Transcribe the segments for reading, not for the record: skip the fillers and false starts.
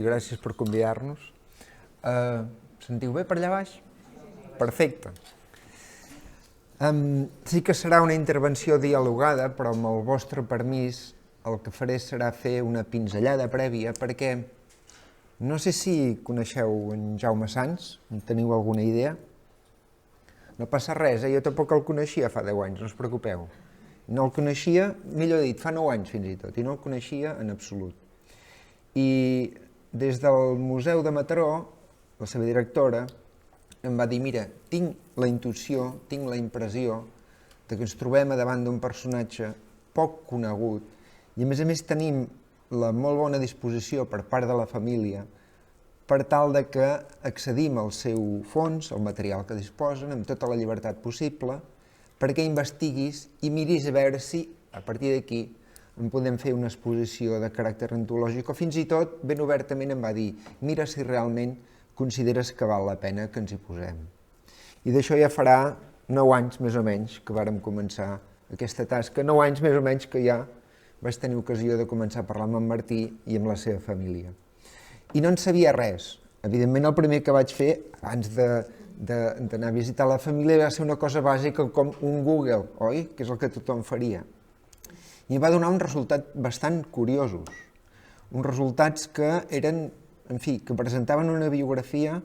Gràcies per convidar-nos. Sentiu bé per allà baix? Perfecte. Sí que serà una intervenció dialogada, però amb el vostre permís el que faré serà fer una pinzellada prèvia perquè no sé si coneixeu en Jaume Sans, en teniu alguna idea? No passa res, jo tampoc el coneixia fa 10 anys, no us preocupeu. No el coneixia, millor dit, fa 9 anys fins i tot, i no el coneixia en absolut. I des del Museu de Mataró, la seva directora em va dir: mira, tinc la intuïció, tinc la impressió que ens trobem davant d'un personatge poc conegut i a més tenim la molt bona disposició per part de la família per tal de que accedim al seu fons, al material que disposen, amb tota la llibertat possible, perquè investiguis i miris a veure si, a partir d'aquí, en podem fer una exposició de caràcter antològic, o fins i tot, ben obertament em va dir: mira si realment consideres que val la pena que ens hi posem. I d'això ja farà 9 anys, més o menys, que vàrem començar aquesta tasca, 9 anys més o menys que ja vaig tenir ocasió de començar a parlar amb en Martí i amb la seva família. I no en sabia res. Evidentment, el primer que vaig fer, abans d'anar a visitar la família, va ser una cosa bàsica com un Google, oi? Que és el que tothom faria. I va donar uns resultats bastant curiosos, uns resultats que eren, en fi, que presentaven una biografia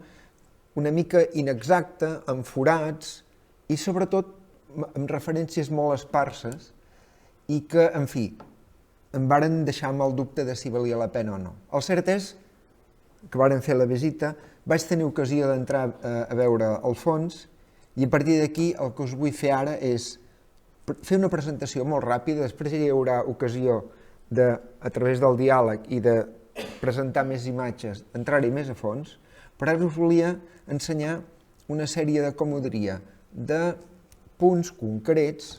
una mica inexacta, amb forats i sobretot amb referències molt esparses i que, en fi, em varen deixar amb el dubte de si valia la pena o no. El cert és que varen fer la visita, vaig tenir ocasió d'entrar a veure el fons i a partir d'aquí el que us vull fer ara és fer una presentació molt ràpida, després hi haurà ocasió de, a través del diàleg i de presentar més imatges, entrar-hi més a fons, però ara us volia ensenyar una sèrie de, com ho diria, de punts concrets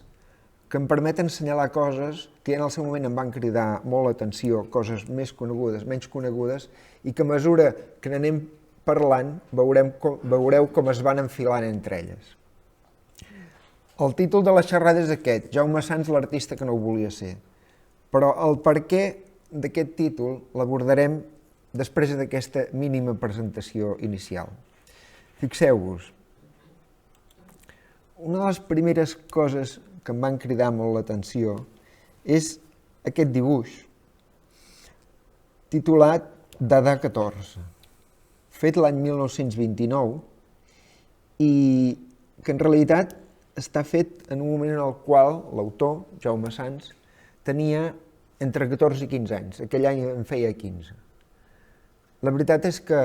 que em permeten assenyalar coses que en el seu moment em van cridar molt l'atenció, coses més conegudes, menys conegudes, i que a mesura que n'anem parlant veureu com es van enfilant entre elles. El títol de la xerrada és aquest: Jaume Sans, l'artista que no ho volia ser. Però el perquè d'aquest títol l'abordarem després d'aquesta mínima presentació inicial. Fixeu-vos, una de les primeres coses que em van cridar molt l'atenció és aquest dibuix, titulat Dada 14, fet l'any 1929 i que en realitat està fet en un moment en el qual l'autor, Jaume Sans, tenia entre 14 i 15 anys. Aquell any en feia 15. La veritat és que,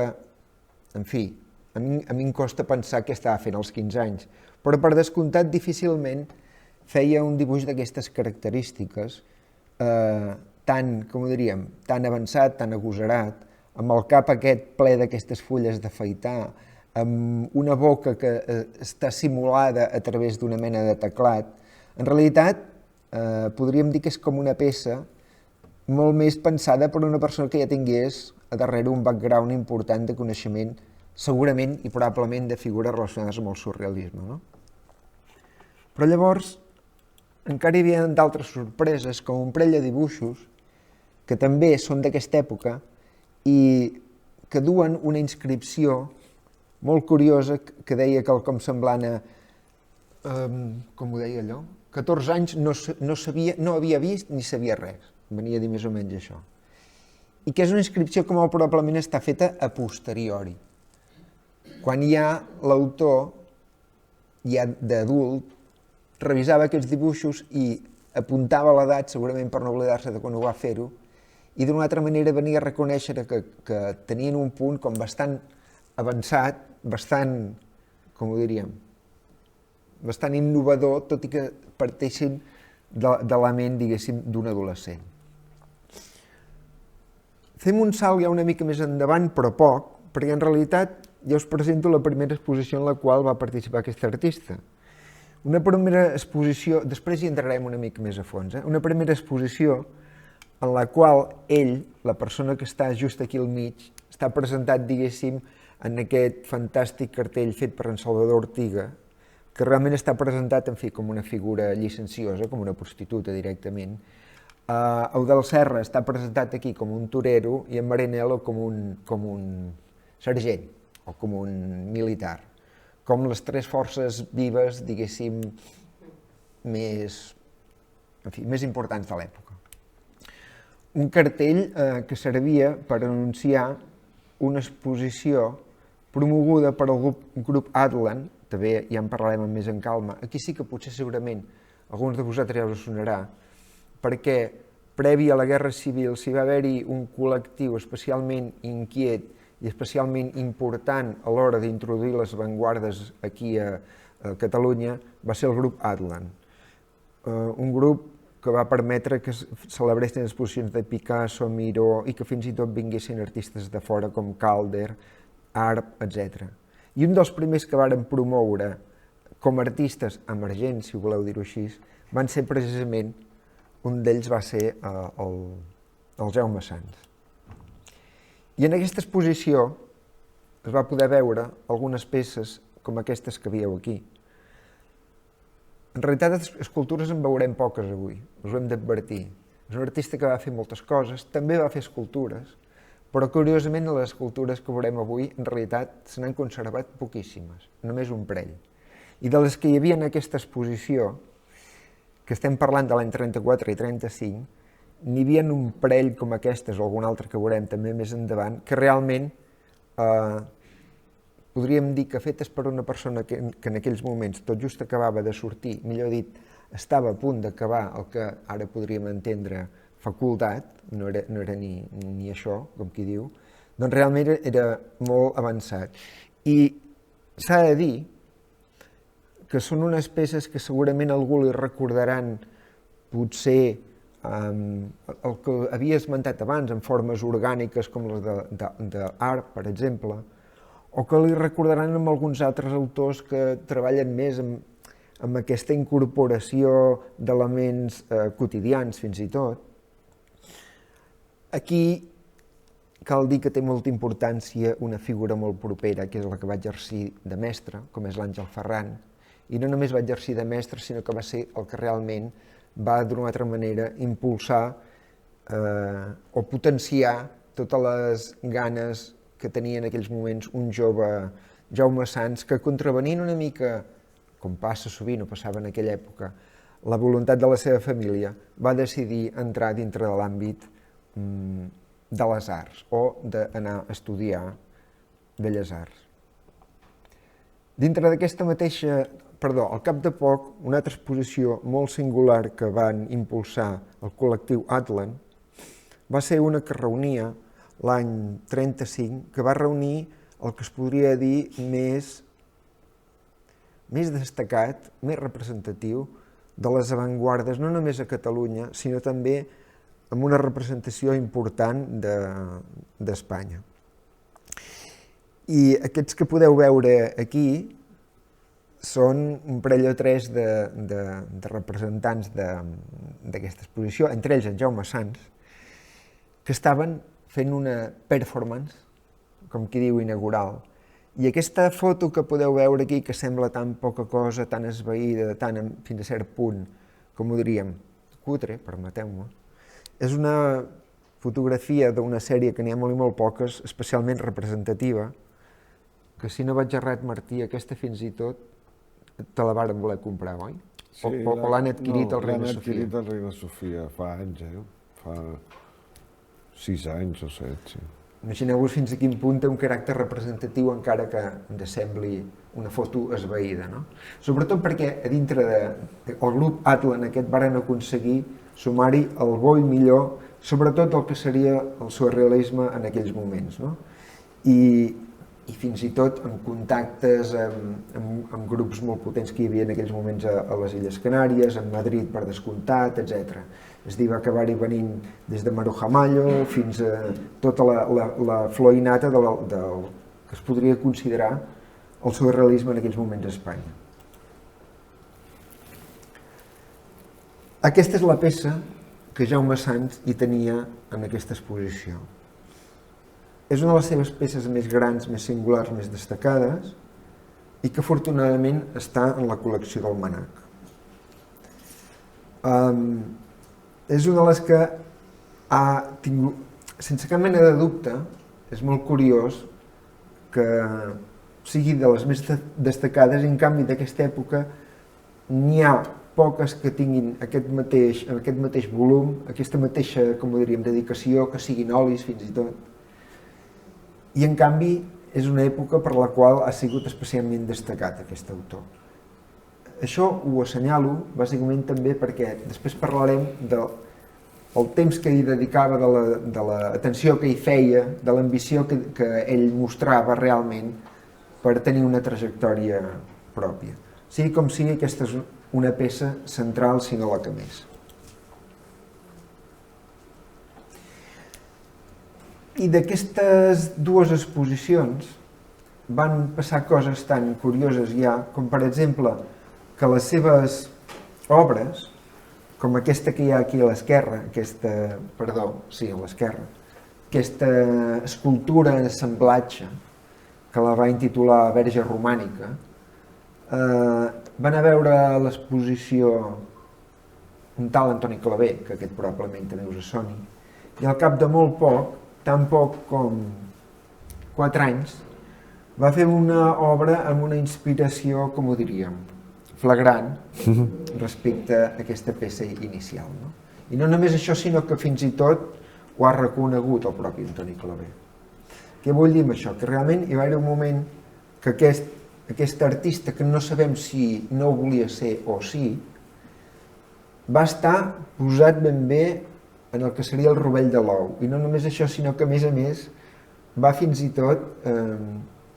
en fi, a mi em costa pensar què estava fent als 15 anys, però per descomptat difícilment feia un dibuix d'aquestes característiques tan, com ho diríem, tan avançat, tan agosarat, amb el cap aquest ple d'aquestes fulles d'afaitar, amb una boca que està simulada a través d'una mena de teclat. En realitat, podríem dir que és com una peça molt més pensada per una persona que ja tingués a darrere un background important de coneixement, segurament i probablement de figures relacionades amb el surrealisme, no? Però llavors encara hi havia d'altres sorpreses, com un parell de dibuixos que també són d'aquesta època i que duen una inscripció molt curiosa que deia quelcom semblant a, com ho deia allò? 14 anys no havia vist ni sabia res, venia a dir més o menys això. I que és una inscripció que molt probablement està feta a posteriori, quan ja l'autor, ja d'adult, revisava aquests dibuixos i apuntava l'edat, segurament per no oblidar-se de quan ho va fer-ho, i d'una altra manera venia a reconèixer que tenien un punt com bastant avançat, bastant, com ho diríem, bastant innovador, tot i que parteixin de la ment, diguéssim, d'un adolescent. Fem un salt ja una mica més endavant, però poc, perquè en realitat ja us presento la primera exposició en la qual va participar aquest artista. Una primera exposició, després hi entrarem una mica més a fons, una primera exposició en la qual ell, la persona que està just aquí al mig, està presentat, diguéssim, en aquest fantàstic cartell fet per en Salvador Ortiga, que realment està presentat, en fi, com una figura llicenciosa, com una prostituta directament, Eudel Serra està presentat aquí com un torero i en Marinello com un sergent o com un militar, com les tres forces vives, diguéssim, més importants de l'època. Un cartell que servia per anunciar una exposició promoguda per el grup Atlan, també ja en parlarem amb més en calma. Aquí sí que potser segurament alguns de vosaltres ja us sonarà, perquè previ a la Guerra Civil s'hi va haver-hi un col·lectiu especialment inquiet i especialment important a l'hora d'introduir les avantguardes aquí a Catalunya, va ser el grup Atlan. Un grup que va permetre que celebressin exposicions de Picasso, Miró i que fins i tot vinguessin artistes de fora com Calder, Arp, etc. I un dels primers que varen promoure com a artistes emergents, si voleu dir-ho així, van ser precisament, un d'ells va ser el Jaume Sans. I en aquesta exposició es va poder veure algunes peces com aquestes que veieu aquí. En realitat, escultures en veurem poques avui, us ho hem d'advertir. És un artista que va fer moltes coses, també va fer escultures, però curiosament les escultures que veurem avui en realitat se n'han conservat poquíssimes, només un parell. I de les que hi havia en aquesta exposició, que estem parlant de l'any 34 i 35, n'hi havia un parell com aquestes o algun altre que veurem també més endavant, que realment podríem dir que fetes per una persona que en aquells moments tot just acabava de sortir, millor dit, estava a punt d'acabar el que ara podríem entendre facultat, no era ni això, com qui diu, doncs realment era molt avançat. I s'ha de dir que són unes peces que segurament algú li recordaran potser el que havia esmentat abans, en formes orgàniques com les d'Art, per exemple, o que li recordaran amb alguns altres autors que treballen més amb aquesta incorporació d'elements quotidians, fins i tot. Aquí cal dir que té molta importància una figura molt propera, que és la que va exercir de mestre, com és l'Àngel Ferran, i no només va exercir de mestre, sinó que va ser el que realment va, d'una altra manera, impulsar o potenciar totes les ganes que tenia en aquells moments un jove Jaume Sans, que contravenint una mica, com passa sovint o passava en aquella època, la voluntat de la seva família, va decidir entrar dintre de l'àmbit de les arts o d'anar a estudiar Belles Arts. Dintre d'aquesta mateixa, al cap de poc, una altra exposició molt singular que van impulsar el col·lectiu Atlan va ser una que reunia l'any 35, que va reunir el que es podria dir més destacat, més representatiu de les avantguardes, no només a Catalunya, sinó també amb una representació important d'Espanya. I aquests que podeu veure aquí són un parell o tres de representants d'aquesta exposició, entre ells en Jaume Sans, que estaven fent una performance, com qui diu, inaugural. I aquesta foto que podeu veure aquí, que sembla tan poca cosa, tan esvaïda, fins a cert punt, com ho diríem, cutre, permeteu-me, és una fotografia d'una sèrie que n'hi ha molt i molt poques, especialment representativa, que si no vaig errat, Martí, aquesta fins i tot te la varen voler comprar, oi? Sí, o l'han adquirit el Reina Sofia? L'han adquirit el Reina Sofia fa anys, fa 6 anys o 7, sí. Imagineu-vos fins a quin punt té un caràcter representatiu encara que ens sembli una foto esvaïda, no? Sobretot perquè a dintre del grup Atlan aquest varen aconseguir sumar-hi el bo i millor, sobretot el que seria el surrealisme en aquells moments, no? I fins i tot amb contactes amb grups molt potents que hi havia en aquells moments a les Illes Canàries, en Madrid per descomptat, etc. És a dir, va acabar-hi venint des de Maruja Mallo fins a tota la florinata del que es podria considerar el surrealisme en aquells moments a Espanya. Aquesta és la peça que Jaume Sans hi tenia en aquesta exposició. És una de les seves peces més grans, més singulars, més destacades i que afortunadament està en la col·lecció del MNAC. és una de les que ha tingut, sense cap mena de dubte, és molt curiós que sigui de les més destacades i en canvi d'aquesta època n'hi ha poques que tinguin aquest mateix volum, aquesta mateixa, com ho diríem, dedicació, que siguin olis fins i tot. I en canvi és una època per la qual ha sigut especialment destacat aquest autor. Això ho assenyalo bàsicament també perquè després parlarem del temps que hi dedicava, de l'atenció que hi feia, de l'ambició que ell mostrava realment per tenir una trajectòria pròpia. Sigui com sigui, aquesta és una peça central, si no la que més. I d'aquestes dues exposicions van passar coses tan curioses ja, com per exemple que les seves obres, com aquesta que hi ha aquí a l'esquerra, aquesta escultura en assemblatge, que la va intitular Verge Romànica, van a veure l'exposició un tal Antoni Clavé, que aquest probablement també us soni, i al cap de molt poc, tan poc com 4 anys, va fer una obra amb una inspiració, com ho diríem, flagrant respecte a aquesta peça inicial. No? I no només això, sinó que fins i tot ho ha reconegut el propi Antoni Clavé. Què vull dir amb això? Que realment hi va haver un moment que aquest artista, que no sabem si no ho volia ser o sí, va estar posat ben bé en el que seria el rovell de l'ou. I no només això, sinó que a més va fins i tot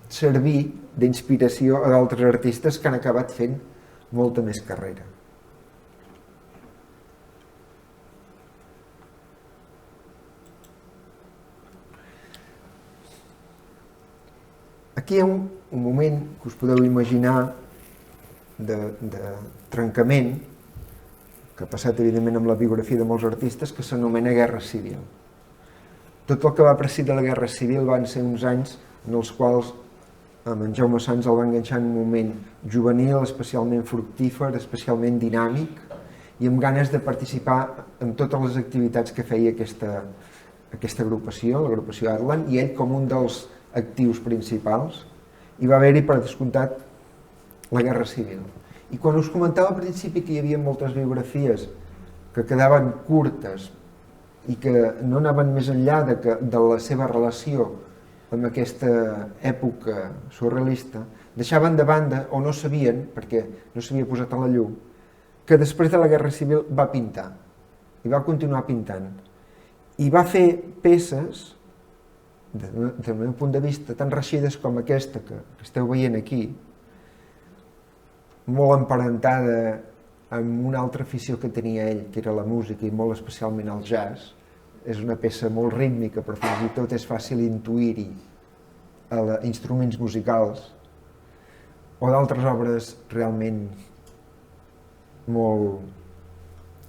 servir d'inspiració a d'altres artistes que han acabat fent molta més carrera. Aquí hi ha un moment que us podeu imaginar de trencament, que ha passat evidentment amb la biografia de molts artistes, que s'anomena Guerra Civil. Tot el que va precedir la Guerra Civil van ser uns anys en els quals en Jaume Sans el va enganxar en un moment juvenil, especialment fructífer, especialment dinàmic, i amb ganes de participar en totes les activitats que feia aquesta agrupació, l'agrupació Atlant, i ell com un dels actius principals. Hi va haver-hi, per descomptat, la Guerra Civil. I quan us comentava al principi que hi havia moltes biografies que quedaven curtes i que no anaven més enllà de la seva relació amb aquesta època surrealista, deixaven de banda, o no sabien, perquè no s'havia posat a la llum, que després de la Guerra Civil va pintar, i va continuar pintant. I va fer peces, del meu punt de vista, tan reeixides com aquesta que esteu veient aquí, molt emparentada amb una altra afició que tenia ell, que era la música i molt especialment el jazz. És una peça molt rítmica, però fins i tot és fàcil intuir-hi instruments musicals, o d'altres obres realment molt,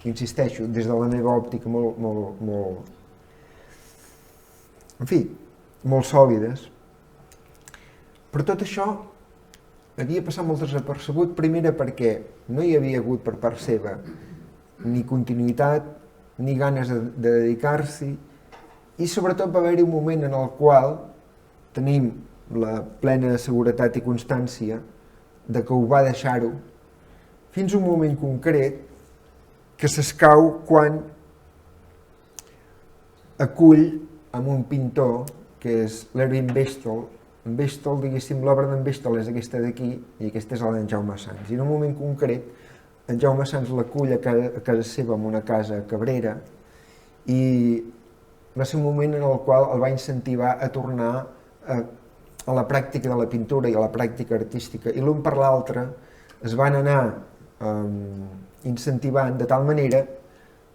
insisteixo, des de la meva òptica molt sòlides. Però tot això havia passat molt desapercebut, primera perquè no hi havia hagut per part seva ni continuïtat, ni ganes de dedicar-s'hi, i sobretot va haver-hi un moment en el qual tenim la plena seguretat i constància de que ho va deixar-ho, fins a un moment concret que s'escau quan acull amb un pintor que és l'Erwin Bestol. En Bestol, diguéssim, l'obra d'en Bestol és aquesta d'aquí i aquesta és la d'en Jaume Sans. I en un moment concret, en Jaume Sans l'acull a casa seva en una casa a Cabrera i va ser un moment en el qual el va incentivar a tornar a la pràctica de la pintura i a la pràctica artística. I l'un per l'altre es van anar incentivant de tal manera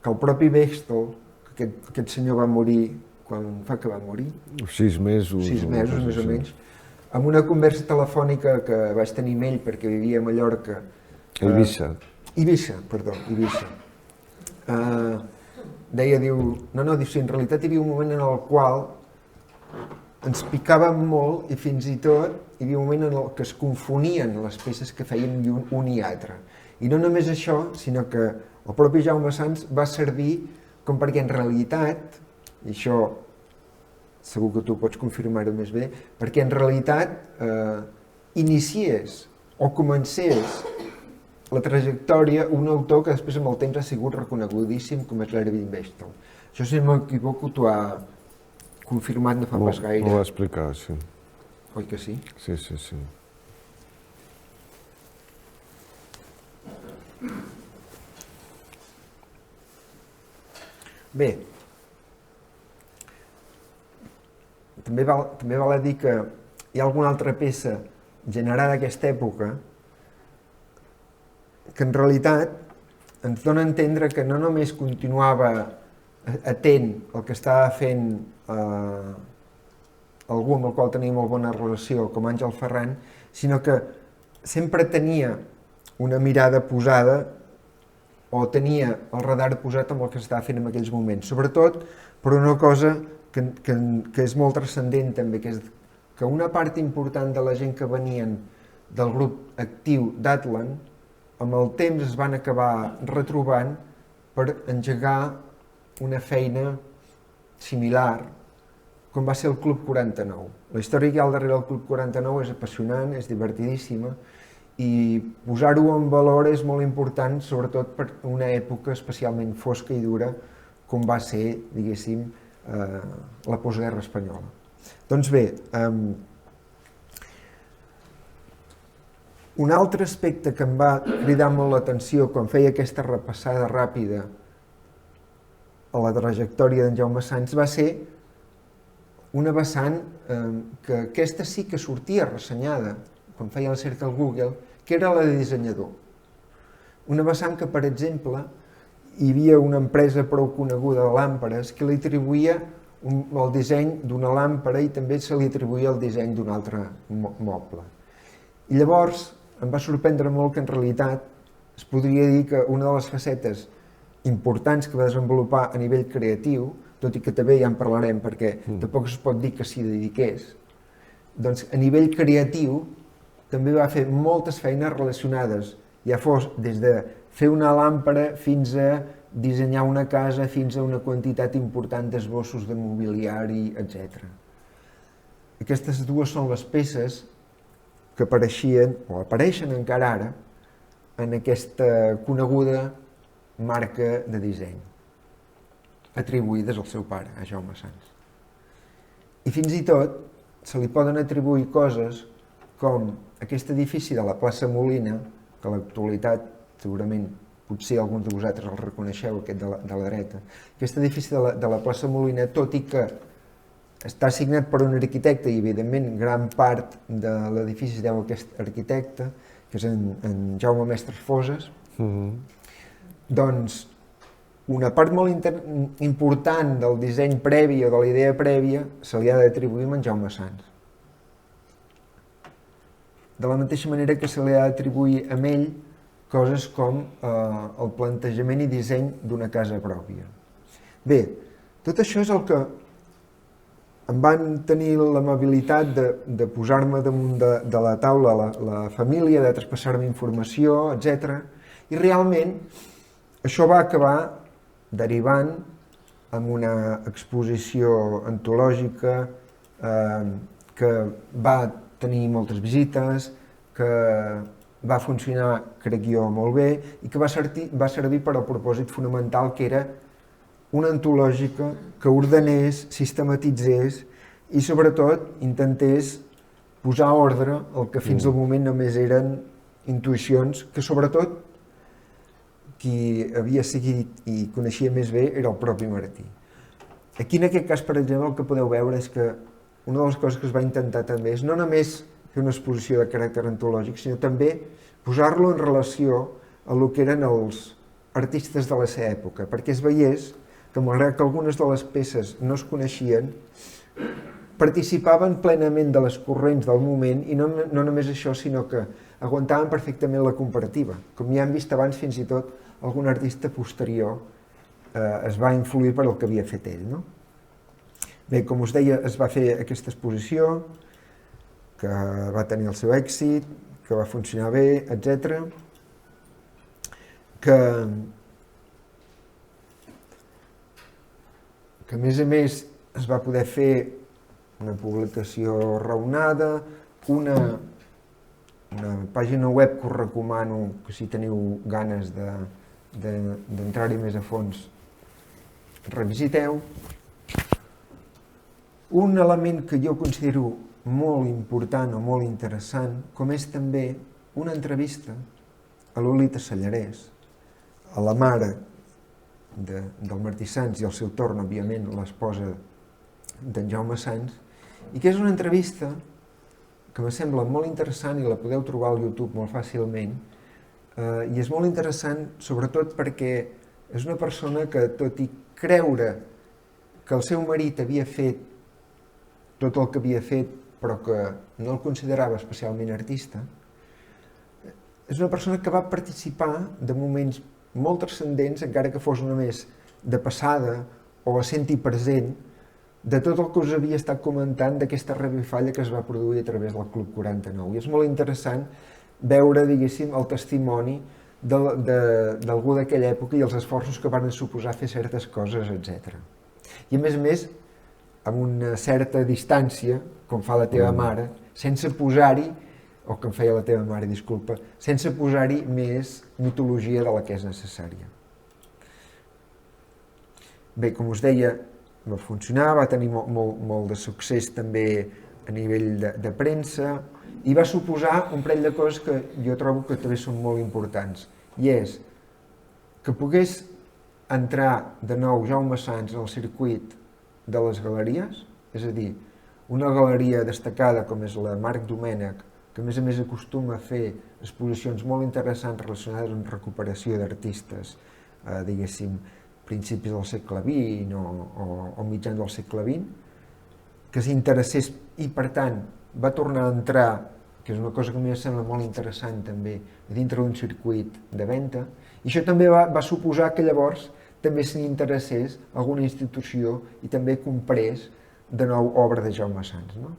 que el propi Bestol, que aquest senyor va morir, quan fa que va morir? 6 mesos. 6 mesos, més o menys. Amb una conversa telefònica que vaig tenir amb ell perquè vivia a Mallorca. Eivissa. Eivissa. Deia, diu, si en realitat hi havia un moment en el qual ens picàvem molt i fins i tot hi havia un moment en el que es confonien les peces que feien un i altre. I no només això, sinó que El propi Jaume Sans va servir com perquè en realitat, i això segur que tu pots confirmar-ho més bé, perquè en realitat iniciés o comencés la trajectòria un autor que després amb el temps ha sigut reconegudíssim com és l'Erwin Bechtel. Això, si no m'equivoco, t'ho ha confirmat no fa pas gaire. M'ho va explicar, sí. Oi que sí? Sí, sí, sí. Bé, també val a dir que hi ha alguna altra peça generada a aquesta època que en realitat ens dona a entendre que no només continuava atent al que estava fent algú amb el qual tenia molt bona relació, com Àngel Ferran, sinó que sempre tenia una mirada posada o tenia el radar posat amb el que s'estava fent en aquells moments. Sobretot per una cosa que és molt transcendent també, que és que una part important de la gent que venien del grup actiu d'Atlan, amb el temps es van acabar retrobant per engegar una feina similar, com va ser el Club 49. La història que hi ha al darrere del Club 49 és apassionant, és divertidíssima, i posar-ho en valor és molt important, sobretot per una època especialment fosca i dura, com va ser, diguéssim, la postguerra espanyola. Doncs bé, un altre aspecte que em va cridar molt l'atenció quan feia aquesta repassada ràpida a la trajectòria d'en Jaume Sans va ser una vessant que aquesta sí que sortia ressenyada quan feia la cerca al Google, que era la de dissenyador. Una vessant que, per exemple, hi havia una empresa prou coneguda de làmperes que li atribuïa el disseny d'una làmpara i també se li atribuïa el disseny d'un altre moble. I llavors em va sorprendre molt que en realitat es podria dir que una de les facetes importants que va desenvolupar a nivell creatiu, tot i que també ja en parlarem perquè tampoc es pot dir que s'hi dediqués, doncs a nivell creatiu també va fer moltes feines relacionades, ja fos des de fer una làmpara fins a dissenyar una casa, fins a una quantitat important d'esbossos de mobiliari, etc. Aquestes dues són les peces que apareixien, o apareixen encara ara, en aquesta coneguda marca de disseny, atribuïdes al seu pare, a Jaume Sans. I fins i tot se li poden atribuir coses com aquest edifici de la plaça Molina, que a l'actualitat segurament potser alguns de vosaltres el reconeixeu, aquest de la dreta, aquest edifici de la plaça Molina, tot i que està signat per un arquitecte i evidentment gran part de l'edifici es deu a aquest arquitecte, que és en Jaume Mestres Foses, doncs una part molt important del disseny previ o de la idea prèvia se li ha d'atribuir a en Jaume Sans. De la mateixa manera que se li ha d'atribuir a ell coses com el plantejament i disseny d'una casa pròpia. Bé, tot això és el que em van tenir l'amabilitat de posar-me damunt de la taula la família, de traspassar-me informació, etc. I realment això va acabar derivant en una exposició antològica que va tenir moltes visites, que va funcionar, crec jo, molt bé i que va servir per al propòsit fonamental que era una antològica que ordenés, sistematitzés i sobretot intentés posar ordre al que fins al moment només eren intuïcions que sobretot qui havia seguit i coneixia més bé era el propi Martí. Aquí en aquest cas, per exemple, el que podeu veure és que una de les coses que es va intentar també és no només fer una exposició de caràcter antològic, sinó també posar-lo en relació a lo que eren els artistes de la seva època, perquè es veiés que malgrat que algunes de les peces no es coneixien, participaven plenament de les corrents del moment i no només això, sinó que aguantaven perfectament la comparativa. Com ja hem vist abans, fins i tot algun artista posterior es va influir per el que havia fet ell, no? Bé, com us deia, es va fer aquesta exposició, que va tenir el seu èxit, que va funcionar bé, etc. Que que a més es va poder fer una publicació raonada, una pàgina web que us recomano que si teniu ganes d'entrar-hi més a fons revisiteu. Un element que jo considero molt important o molt interessant, com és també una entrevista a Lolita Sallarès, a la mare del Martí Sans i al seu torn, òbviament, l'esposa d'en Jaume Sans, i que és una entrevista que me sembla molt interessant i la podeu trobar al YouTube molt fàcilment, i és molt interessant sobretot perquè és una persona que, tot i creure que el seu marit havia fet tot el que havia fet però que no el considerava especialment artista, és una persona que va participar de moments molt transcendents, encara que fos només de passada o sent-hi present, de tot el que us havia estat comentant d'aquesta revifalla que es va produir a través del Club 49. I és molt interessant veure, diguéssim, el testimoni d'algú d'aquella època i els esforços que van suposar fer certes coses, etc. I a més, amb una certa distància, com fa la teva mare, sense posar-hi, o que em feia la teva mare, disculpa, sense posar-hi més mitologia de la que és necessària. Bé, com us deia, va funcionar, va tenir molt de succés també a nivell de premsa i va suposar un parell de coses que jo trobo que també són molt importants. I és que pogués entrar de nou Jaume Sans en el circuit de les galeries, és a dir, una galeria destacada com és la Marc Domènech, que a més acostuma a fer exposicions molt interessants relacionades amb recuperació d'artistes, diguéssim, principis del segle XX o mitjans del segle XX, que s'interessés i, per tant, va tornar a entrar, que és una cosa que a mi em sembla molt interessant també, dintre d'un circuit de venda, i això també va suposar que llavors també se n'interessés alguna institució i també comprés de nou obra de Jaume Sans. No?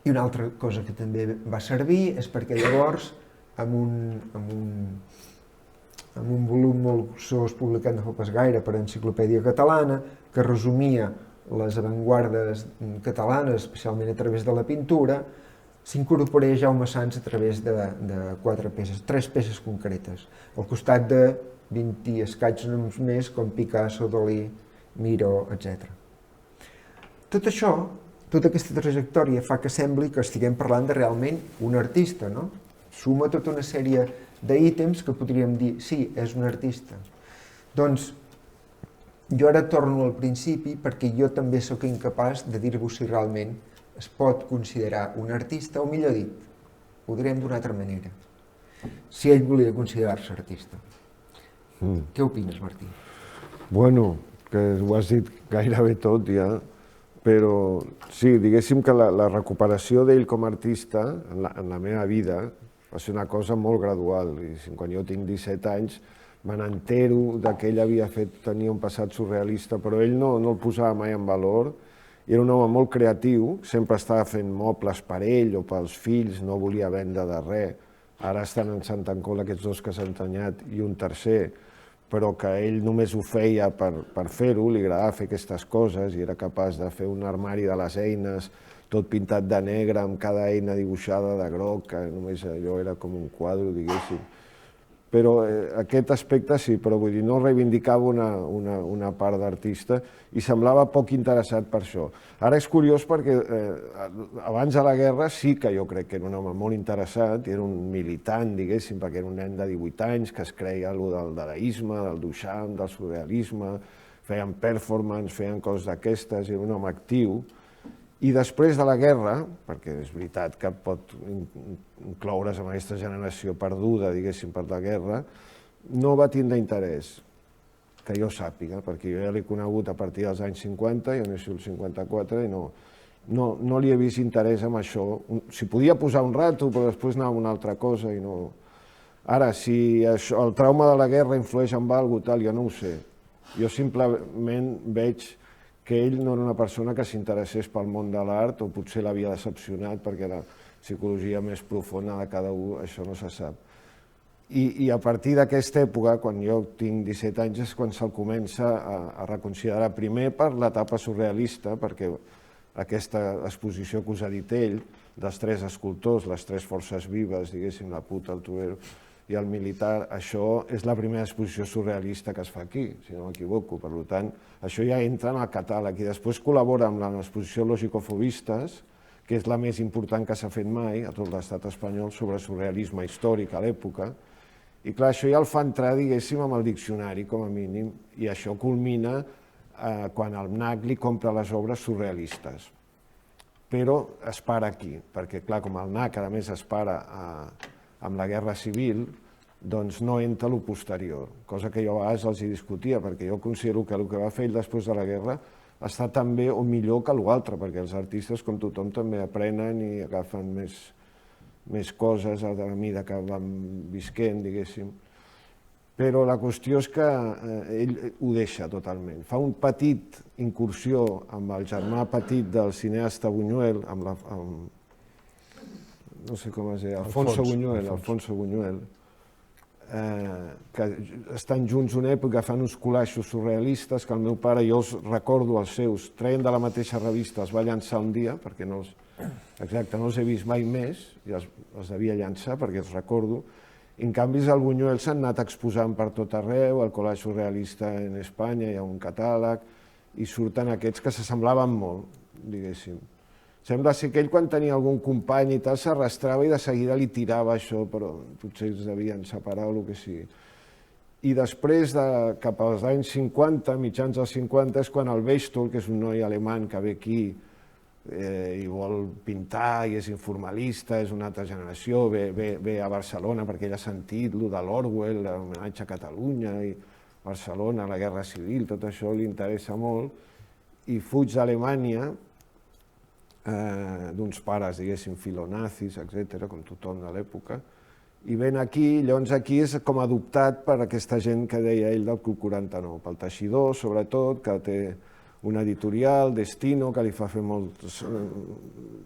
I una altra cosa que també va servir és perquè llavors, amb un volum molt sós publicat no fa pas gaire per Enciclopèdia Catalana, que resumia les avantguardes catalanes, especialment a través de la pintura, s'incorporés Jaume Sans a través de 3 peces concretes, al costat de 20 i escaig noms més, com Picasso, Dalí, Miró, etc. Tot això, tota aquesta trajectòria fa que sembli que estiguem parlant de realment un artista, no? Suma tota una sèrie d'ítems que podríem dir, sí, és un artista. Doncs jo ara torno al principi perquè jo també sóc incapaç de dir-vos si realment es pot considerar un artista, o millor dit, ho direm d'una altra manera, si ell volia considerar-se artista. Què opines, Martí? Bueno, que ho has dit gairebé tot ja, però sí, diguéssim que la recuperació d'ell com a artista en la meva vida va ser una cosa molt gradual. Quan jo tinc 17 anys me n'entero que ell tenia un passat surrealista, però ell no el posava mai en valor. Era un home molt creatiu, sempre estava fent mobles per ell o pels fills, no volia vendre de res. Ara estan en Sant'Ancola aquests 2 que s'han tanyat i un tercer, però que ell només ho feia per fer-ho, li agradava fer aquestes coses i era capaç de fer un armari de les eines tot pintat de negre, amb cada eina dibuixada de groc, que només allò era com un quadre, diguéssim. Però aquest aspecte sí, però vull dir, no reivindicava una part d'artista i semblava poc interessat per això. Ara és curiós perquè abans de la guerra sí que jo crec que era un home molt interessat, era un militant, diguéssim, perquè era un nen de 18 anys que es creia allò del dadaisme, del Duchamp, del surrealisme, feien performance, feien coses d'aquestes, era un home actiu. I després de la guerra, perquè és veritat que pot incloure's en aquesta generació perduda, diguéssim, per la guerra, no va tindre interès, que jo sàpiga, perquè jo ja l'he conegut a partir dels anys 50, jo naixo el 54, i no li he vist interès en això. S'hi podia posar un rato, però després anava a una altra cosa i no... Ara, si el trauma de la guerra influeix en alguna cosa, jo no ho sé. Jo simplement veig que ell no era una persona que s'interessés pel món de l'art, o potser l'havia decepcionat perquè la psicologia més profunda de cada un, això no se sap. I a partir d'aquesta època, quan jo tinc 17 anys, és quan se'l comença a reconsiderar primer per l'etapa surrealista, perquè aquesta exposició que us ha dit ell, dels 3 escultors, les 3 forces vives, diguéssim, la puta, el tubero i el militar, això és la primera exposició surrealista que es fa aquí, si no m'equivoco. Per tant, això ja entra en el catàleg. I després col·labora amb l'exposició Logicofobistes, que és la més important que s'ha fet mai a tot l'estat espanyol sobre surrealisme històric a l'època. I clar, això ja el fa entrar, diguéssim, amb el diccionari, com a mínim, i això culmina quan el MNAC li compra les obres surrealistes. Però es para aquí, perquè clar, com el MNAC a més es para amb la Guerra Civil, doncs no entra el posterior, cosa que jo a vegades els hi discutia, perquè jo considero que el que va fer ell després de la guerra està tan bé o millor que l'altre, perquè els artistes, com tothom, també aprenen i agafen més coses a la mida que van visquent, diguéssim. Però la qüestió és que ell ho deixa totalment. Fa un petit incursió amb el germà petit del cineasta Buñuel, no sé com es deia, Alfonso Buñuel, que estan junts una època, fan uns collaixos surrealistes que el meu pare, jo els recordo els seus, treien de la mateixa revista, els va llançar un dia, perquè no els he vist mai més, i els devia llançar perquè els recordo. En canvi, el Buñuel s'ha anat exposant per tot arreu, el collage surrealista en Espanya, hi ha un catàleg, i surten aquests que s'assemblaven molt, diguéssim. Sembla ser que ell, quan tenia algun company i tal, s'arrastrava i de seguida li tirava això, però potser es devien separar o el que sigui. I després, cap als anys 50, mitjans dels 50, és quan el Bechtol, que és un noi alemany que ve aquí i vol pintar i és informalista, és una altra generació, ve a Barcelona perquè ell ha sentit lo de l'Orwell, l'homenatge a Catalunya, i Barcelona, la Guerra Civil, tot això li interessa molt, i fuig d'Alemanya, d'uns pares, diguéssim, filonazis, etc., com tothom de l'època, i ven aquí, llavors aquí és com adoptat per aquesta gent que deia ell del Club 49, pel Teixidor, sobretot, que té una editorial, Destino, que li fa fer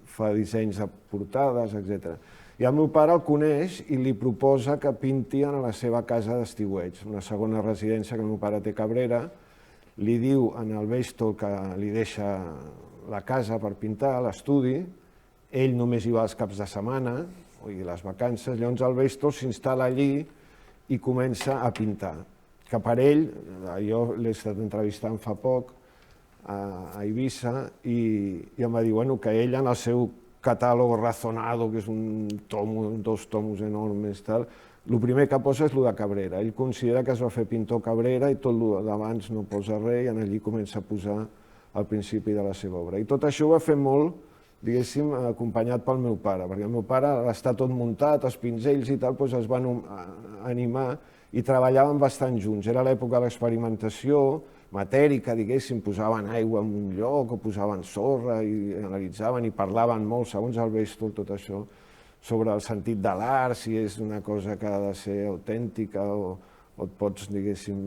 fa dissenys de portades, etc. I el meu pare el coneix i li proposa que pinti a la seva casa d'estiueig, una segona residència que el meu pare té a Cabrera, li diu en el Bechtol que li deixa la casa per pintar, l'estudi, ell només hi va els caps de setmana, i les vacances, llavors el Bechtol s'instal·la allí i comença a pintar. Que per ell, jo l'he estat entrevistant fa poc a Eivissa, i em va dir que ell en el seu catàleg Razonado, que és un tomo, 2 tomos enormes, el primer que posa és el de Cabrera. Ell considera que es va fer pintor Cabrera i tot el d'abans no posa res, i allí comença a posar al principi de la seva obra. I tot això ho va fer molt, diguéssim, acompanyat pel meu pare, perquè el meu pare està tot muntat, els pinzells i tal, doncs es van animar i treballaven bastant junts. Era l'època de l'experimentació matèrica, diguéssim, posaven aigua en un lloc o posaven sorra i analitzaven i parlaven molt, segons el Bechtol, tot això, sobre el sentit de l'art, si és una cosa que ha de ser autèntica o et pots, diguéssim,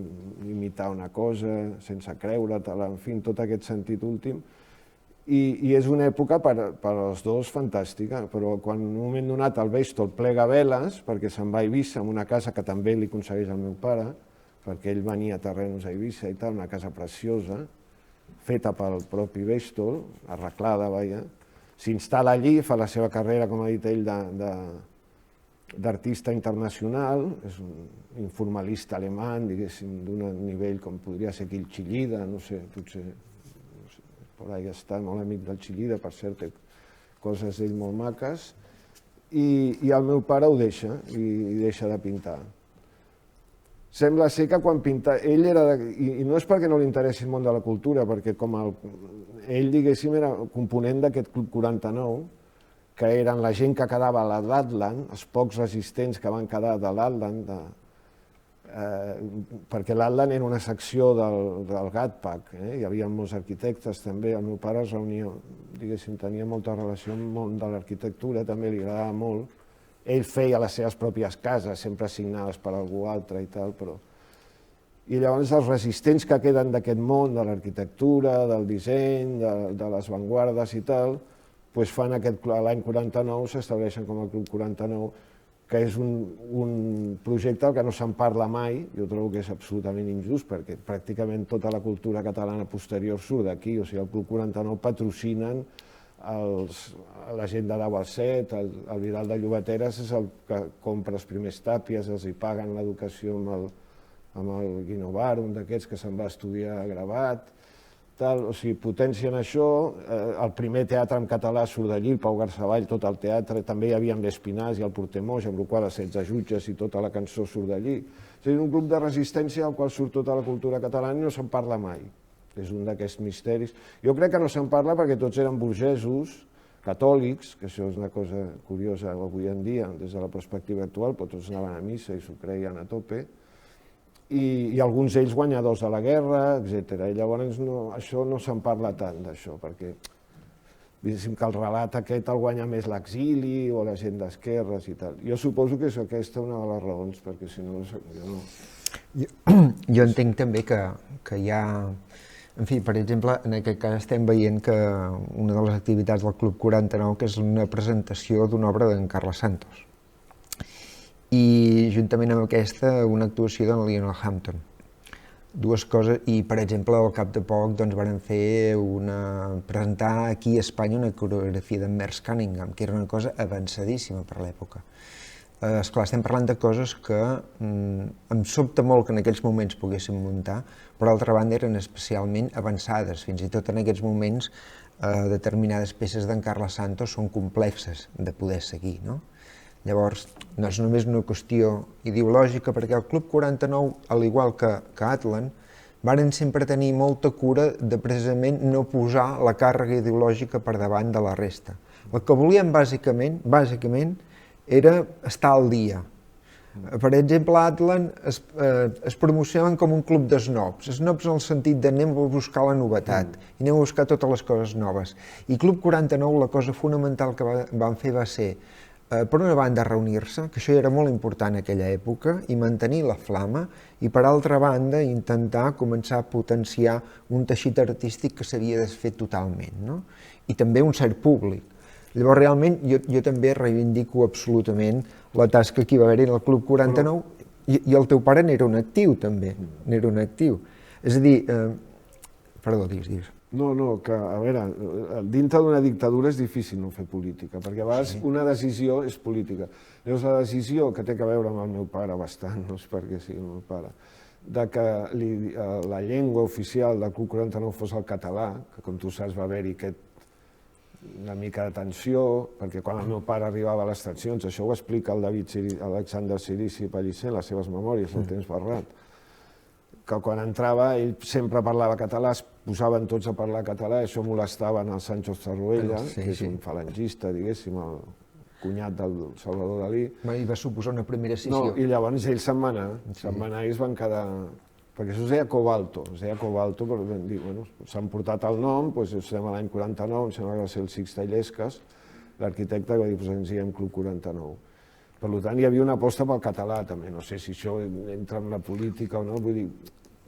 imitar una cosa sense creure-te-la, en fi, tot aquest sentit últim. I és una època per als dos fantàstica, però quan en un moment donat el Bechtol plega veles, perquè se'n va a Eivissa, en una casa que també li aconsegueix el meu pare, perquè ell venia a terrenos a Eivissa i tal, una casa preciosa, feta pel propi Bechtol, arreglada, vaja, s'instal·la allí, fa la seva carrera, com ha dit ell, d'artista internacional, és un informalista alemany, diguéssim, d'un nivell com podria ser aquí el Chillida, no sé, potser per allà està, molt amic del Chillida, per cert, té coses d'ell molt maques, i el meu pare ho deixa, i deixa de pintar. Sembla ser que quan pinta... Ell era... I no és perquè no li interessi el món de la cultura, perquè com ell, diguéssim, era component d'aquest Club 49, que eren la gent que quedava a l'Atlant, els pocs resistents que van quedar de l'Atlant, perquè l'Atlant era una secció del GATPAC, hi havia molts arquitectes també, el meu pare es reunia, diguéssim, tenia molta relació amb el món de l'arquitectura, també li agradava molt. Ell feia les seves pròpies cases, sempre assignades per algú altre i tal, però... I llavors els resistents que queden d'aquest món, de l'arquitectura, del disseny, de les avantguardes i tal, fan l'any 49, s'estableixen com a Club 49, que és un projecte que no se'n parla mai. Jo trobo que és absolutament injust, perquè pràcticament tota la cultura catalana posterior surt d'aquí. O sigui, el Club 49 patrocinen la gent de 10 a 7, el Vidal de Llobateres és el que compra els primers tàpies, els hi paguen l'educació amb el Guinovar, un d'aquests que se'n va estudiar gravat, o sigui, potencien això. El primer teatre en català surt d'allí, el Pau Garsavall, tot el teatre, també hi havia amb l'Espinàs i el Portemoix, amb el qual els 16 jutges i tota la cançó surt d'allí. És un grup de resistència al qual surt tota la cultura catalana i no se'n parla mai. És un d'aquests misteris. Jo crec que no se'n parla perquè tots eren burgesos, catòlics, que això és una cosa curiosa avui en dia, des de la perspectiva actual, però tots anaven a missa i s'ho creien a tope, i alguns d'ells guanyadors de la guerra, etc. I llavors això no se'n parla tant, d'això, perquè diguéssim que el relat aquest el guanya més l'exili o la gent d'esquerres i tal. Jo suposo que és aquesta una de les raons, perquè si no, jo no... Jo entenc també que hi ha... En fi, per exemple, en aquest cas estem veient que una de les activitats del Club 49 que és una presentació d'una obra d'en Carles Santos. I juntament amb aquesta, una actuació d'en Lionel Hampton. Dues coses, i per exemple, al cap de poc van presentar aquí a Espanya una coreografia d'en Merce Cunningham, que era una cosa avançadíssima per l'època. Esclar, estem parlant de coses que em sobta molt que en aquells moments poguéssim muntar, però d'altra banda eren especialment avançades. Fins i tot en aquests moments determinades peces d'en Carles Santos són complexes de poder seguir, no? Llavors, no és només una qüestió ideològica, perquè el Club 49, al igual que Atlan, varen sempre tenir molta cura de precisament no posar la càrrega ideològica per davant de la resta. El que volien bàsicament, era estar al dia. Per exemple, Atlan es promocionaven com un club d'esnobs. Esnobs en el sentit d'anem a buscar la novetat i anem a buscar totes les coses noves. I Club 49, la cosa fonamental que van fer va ser, per una banda, reunir-se, que això era molt important en aquella època, i mantenir la flama, i per altra banda, intentar començar a potenciar un teixit artístic que s'havia desfet totalment, no? I també un cert públic. Llavors, realment, jo també reivindico absolutament la tasca que hi va haver en el Club 49 i el teu pare n'era un actiu, també, n'era un actiu. És a dir, perdó, digues. No, que, a veure, dintre d'una dictadura és difícil no fer política, perquè a vegades una decisió és política. Llavors, la decisió que té a veure amb el meu pare bastant, no és perquè sigui el meu pare, de que la llengua oficial del Club 49 fos el català, que com tu saps va haver-hi una mica de tensió, perquè quan el meu pare arribava a les tensions, això ho explica el Alexander Cirici Pellicer en les seves memòries, el temps barrat, que quan entrava ell sempre parlava català, es posaven tots a parlar català, i això molestava el Sancho Zarruella, que és un falangista, diguéssim, el cunyat del Salvador Dalí. I va suposar una primera escissió. No, i llavors ell se'n va anar i es van quedar... Perquè això es deia Cobalto, però vam dir, bueno, s'han portat el nom, doncs estem a l'any 49, em sembla que va ser el Sixte Illescas, l'arquitecte, que va dir, doncs ens diem Club 49. Per tant, hi havia una aposta pel català, també, no sé si això entra en la política o no, vull dir,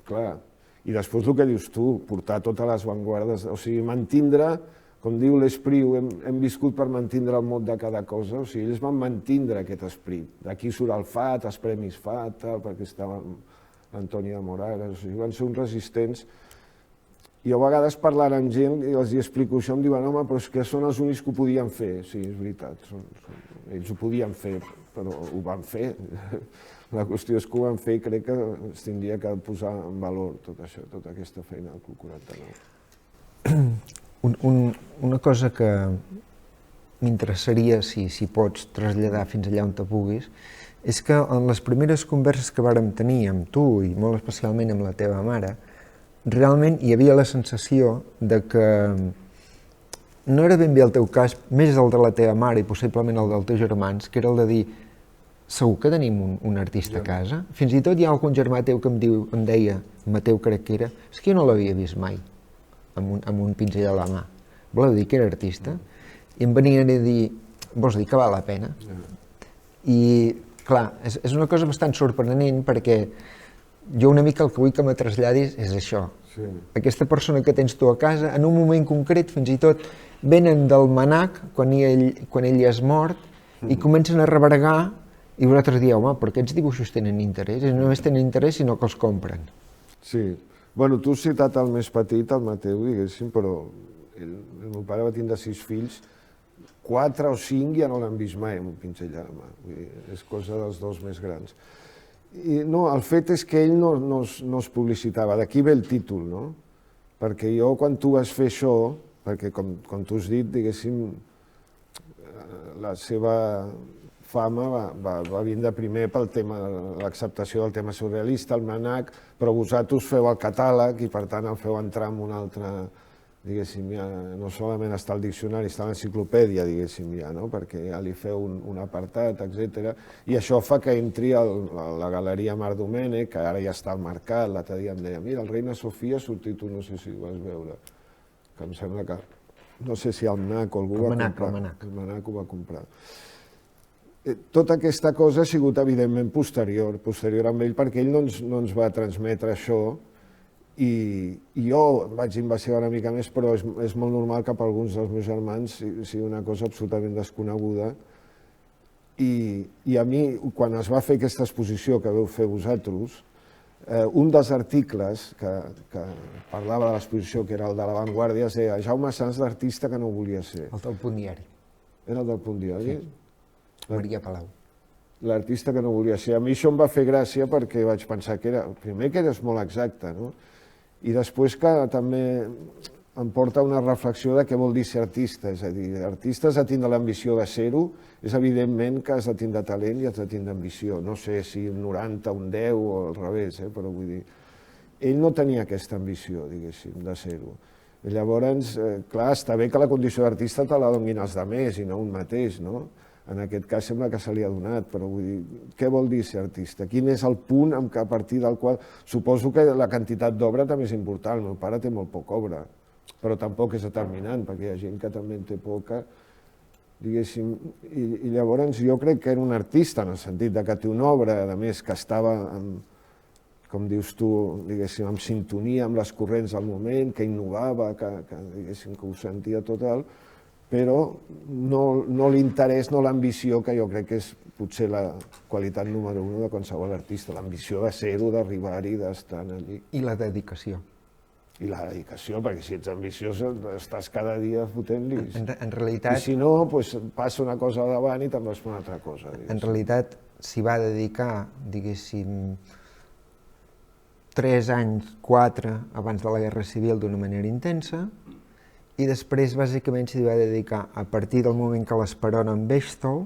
clar, i després el que dius tu, portar totes les avantguardes, o sigui, mantindre, com diu l'Espriu, hem viscut per mantindre el mot de cada cosa, o sigui, ells van mantindre aquest esperit. D'aquí surt el FAT, els premis FAT, perquè estàvem... Antoni de Moragas, o sigui, van ser uns resistents. I a vegades parlant amb gent i els explico això, em diuen, home, però és que són els únics que ho podien fer. Sí, és veritat, ells ho podien fer, però ho van fer. La qüestió és que ho van fer i crec que es tindria que posar en valor tot això, tota aquesta feina del Club 49. Una cosa que m'interessaria, si pots traslladar fins allà on te puguis, és que en les primeres converses que vàrem tenir amb tu i molt especialment amb la teva mare, realment hi havia la sensació de que no era ben bé el teu cas, més el de la teva mare i possiblement el dels teus germans, que era el de dir, segur que tenim un artista a casa? Fins i tot hi ha algun germà teu que em deia, Mateu crec que era, és que jo no l'havia vist mai, amb un pinzell a la mà. Voleu dir que era artista? I em venien a dir, vols dir que val la pena? I clar, és una cosa bastant sorprenent perquè jo una mica el que vull que me traslladis és això. Aquesta persona que tens tu a casa, en un moment concret, fins i tot venen del manac, quan ell ja és mort, i comencen a rebregar I vosaltres dieu, home, però aquests dibuixos tenen interès, i no només tenen interès, sinó que els compren. Sí. Bueno, tu has citat el més petit, el Mateu, diguéssim, però el meu pare va tindre 6 fills, 4 o 5 ja no l'han vist mai amb un pinzell a la mà. Vull dir, és cosa dels 2 més grans. I no, el fet és que ell no es publicitava, d'aquí ve el títol, no? Perquè jo, quan tu vas fer això, perquè com tu has dit, diguéssim, la seva fama va vindre primer pel tema, l'acceptació del tema surrealista, el manac, però vosaltres feu el catàleg i per tant el feu entrar en un altre, diguéssim, ja no solament està al diccionari, està a l'enciclopèdia, diguéssim, ja, no? Perquè ja li feu un apartat, etc. I això fa que entri a la Galeria Mar Domènech, que ara ja està al mercat, l'altre dia em deia, mira, el Reina Sofia ha sortit, tu no sé si ho vas veure, que em sembla que, no sé si el MNAC o algú va comprar. El MNAC ho va comprar. Tota aquesta cosa ha sigut, evidentment, posterior amb ell, perquè ell no ens va transmetre això, i jo vaig investigar una mica més, però és molt normal que per alguns dels meus germans sigui una cosa absolutament desconeguda. I a mi, quan es va fer aquesta exposició que vau fer vosaltres, un dels articles que parlava de l'exposició, que era el de La Vanguardia, es deia Jaume Sans, l'artista que no volia ser. El del Punt Diari. Era el del Punt Diari? Sí. Maria Palau. L'artista que no volia ser. A mi això em va fer gràcia perquè vaig pensar que era, primer que eres molt exacte, no? I després que també em porta una reflexió de què vol dir ser artista, és a dir, artista has de tindre l'ambició de ser-ho, és evidentment que has de tindre talent i has de tindre ambició, no sé si un 90, un 10 o al revés, però vull dir, ell no tenia aquesta ambició, diguéssim, de ser-ho. Llavors, clar, està bé que la condició d'artista te la donin els altres i no un mateix, no? En aquest cas sembla que se li ha donat, però vull dir, què vol dir ser artista? Quin és el punt a partir del qual... Suposo que la quantitat d'obra també és important, el meu pare té molt poca obra, però tampoc és determinant, perquè hi ha gent que també en té poca, diguéssim, i llavors jo crec que era un artista, en el sentit que té una obra, a més, que estava, com dius tu, diguéssim, en sintonia amb les corrents del moment, que innovava, diguéssim, que ho sentia total, però no l'interès, no l'ambició, que jo crec que és potser la qualitat número 1 de qualsevol artista, l'ambició de ser-ho, d'arribar-hi, d'estar allí. I la dedicació. I la dedicació, perquè si ets ambiciós estàs cada dia fotent-li. En realitat... I si no, passa una cosa davant i te'n vas fer una altra cosa. En realitat s'hi va dedicar, diguéssim, 3 anys, 4, abans de la Guerra Civil d'una manera intensa, i després bàsicament s'hi va dedicar a partir del moment que l'Esperona amb Bechtel